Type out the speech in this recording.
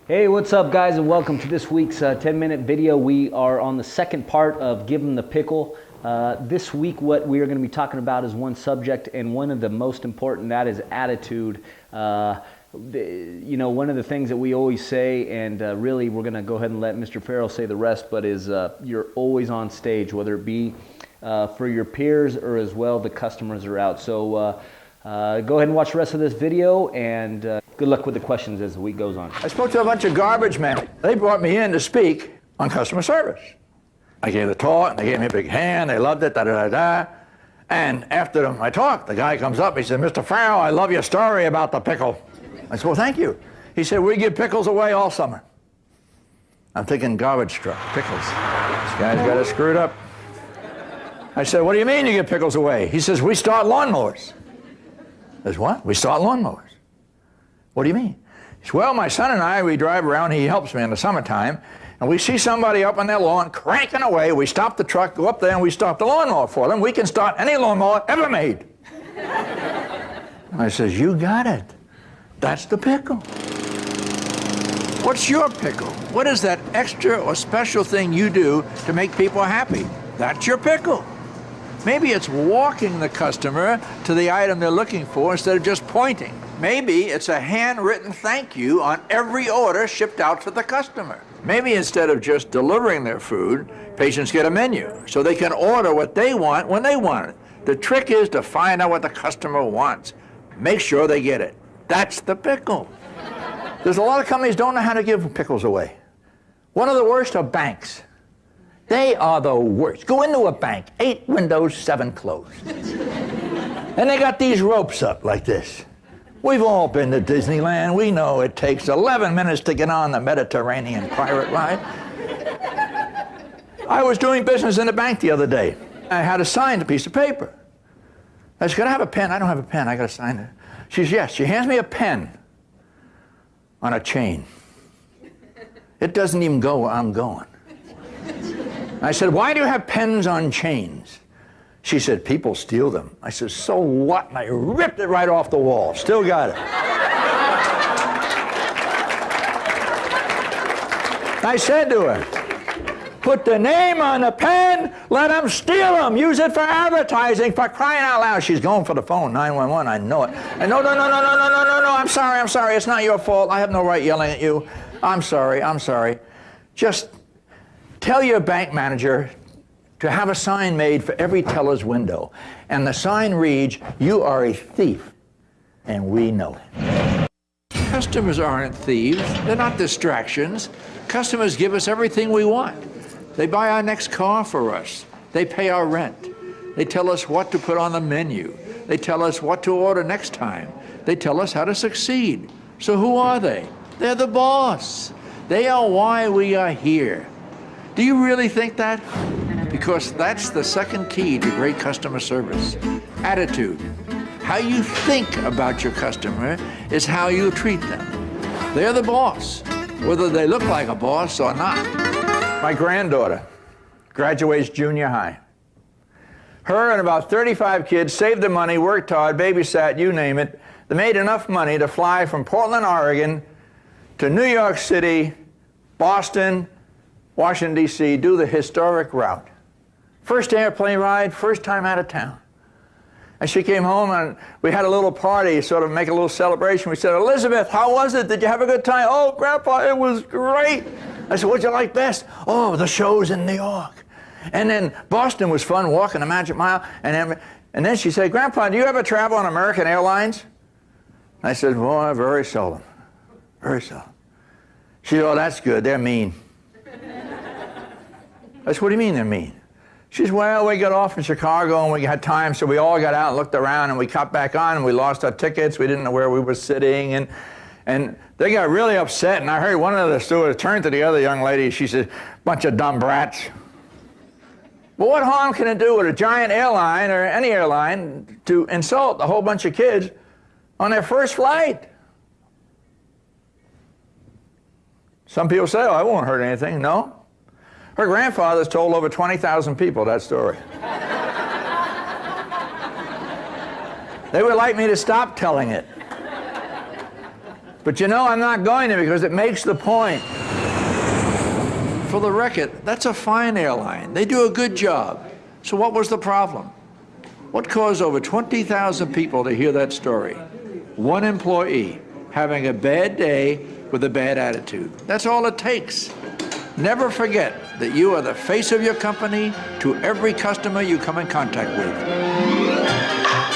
Hey, what's up guys, and welcome to this week's 10-minute video. We are on the second part of Give 'em the Pickle. This week what we are going to be talking about is one subject, and one of the most important, that is attitude. You know, one of the things that we always say, and really we're going to go ahead and let Mr. Farrell say the rest, but is you're always on stage, whether it be for your peers or as well the customers are out. So go ahead and watch the rest of this video, and good luck with the questions as the week goes on. I spoke to a bunch of garbage men. They brought me in to speak on customer service. I gave the talk, and they gave me a big hand. They loved it, da-da-da-da. And after my talk, the guy comes up. He said, "Mr. Farrell, I love your story about the pickle." I said, "Well, thank you." He said, "We give pickles away all summer." I'm thinking garbage truck, pickles. This guy's got it screwed up. I said, "What do you mean you give pickles away?" He says, "We start lawnmowers." I said, "What? We start lawnmowers?" "What do you mean?" He said, "Well, my son and I, we drive around, he helps me in the summertime, and we see somebody up on their lawn cranking away. We stop the truck, go up there, and we start the lawnmower for them. We can start any lawnmower ever made." I says, "You got it. That's the pickle." What's your pickle? What is that extra or special thing you do to make people happy? That's your pickle. Maybe it's walking the customer to the item they're looking for instead of just pointing. Maybe it's a handwritten thank you on every order shipped out to the customer. Maybe instead of just delivering their food, patients get a menu so they can order what they want when they want it. The trick is to find out what the customer wants. Make sure they get it. That's the pickle. There's a lot of companies don't know how to give pickles away. One of the worst are banks. They are the worst. Go into a bank, 8 windows, 7 closed. And they got these ropes up like this. We've all been to Disneyland. We know it takes 11 minutes to get on the Mediterranean pirate ride. I was doing business in a bank the other day. I had to sign a piece of paper. I said, "Can I have a pen?" "I don't have a pen. I got to sign it." She says, "Yes." She hands me a pen on a chain. It doesn't even go where I'm going. I said, "Why do you have pens on chains?" She said, "People steal them." I said, "So what?" And I ripped it right off the wall. Still got it. I said to her, "Put the name on the pen, let them steal them, use it for advertising, for crying out loud." She's going for the phone, 911, I know it. And no, I'm sorry, it's not your fault. I have no right yelling at you. I'm sorry. Just tell your bank manager to have a sign made for every teller's window. And the sign reads, "You are a thief, and we know it." Customers aren't thieves. They're not distractions. Customers give us everything we want. They buy our next car for us. They pay our rent. They tell us what to put on the menu. They tell us what to order next time. They tell us how to succeed. So who are they? They're the boss. They are why we are here. Do you really think that? Because that's the second key to great customer service. Attitude. How you think about your customer is how you treat them. They're the boss, whether they look like a boss or not. My granddaughter graduates junior high. Her and about 35 kids saved the money, worked hard, babysat, you name it. They made enough money to fly from Portland, Oregon to New York City, Boston, Washington, D.C., do the historic route. First airplane ride, first time out of town. And she came home, and we had a little party, sort of make a little celebration. We said, "Elizabeth, how was it? Did you have a good time?" "Oh, Grandpa, it was great." I said, "What'd you like best?" "Oh, the shows in New York. And then Boston was fun, walking the Magic Mile." And then she said, "Grandpa, do you ever travel on American Airlines?" I said, "Boy, very seldom. Very seldom." She said, "Oh, that's good. They're mean." I said, "What do you mean they're mean?" She said, "Well, we got off in Chicago and we had time, so we all got out and looked around, and we got back on and we lost our tickets. We didn't know where we were sitting, and they got really upset, and I heard one of the stewards turn to the other young lady. She said, 'Bunch of dumb brats.'" Well, what harm can it do with a giant airline or any airline to insult a whole bunch of kids on their first flight? Some people say, "Oh, I won't hurt anything." No. Her grandfather's told over 20,000 people that story. They would like me to stop telling it. But you know I'm not going to because it makes the point. For the record, that's a fine airline. They do a good job. So what was the problem? What caused over 20,000 people to hear that story? One employee having a bad day with a bad attitude. That's all it takes. Never forget that you are the face of your company to every customer you come in contact with.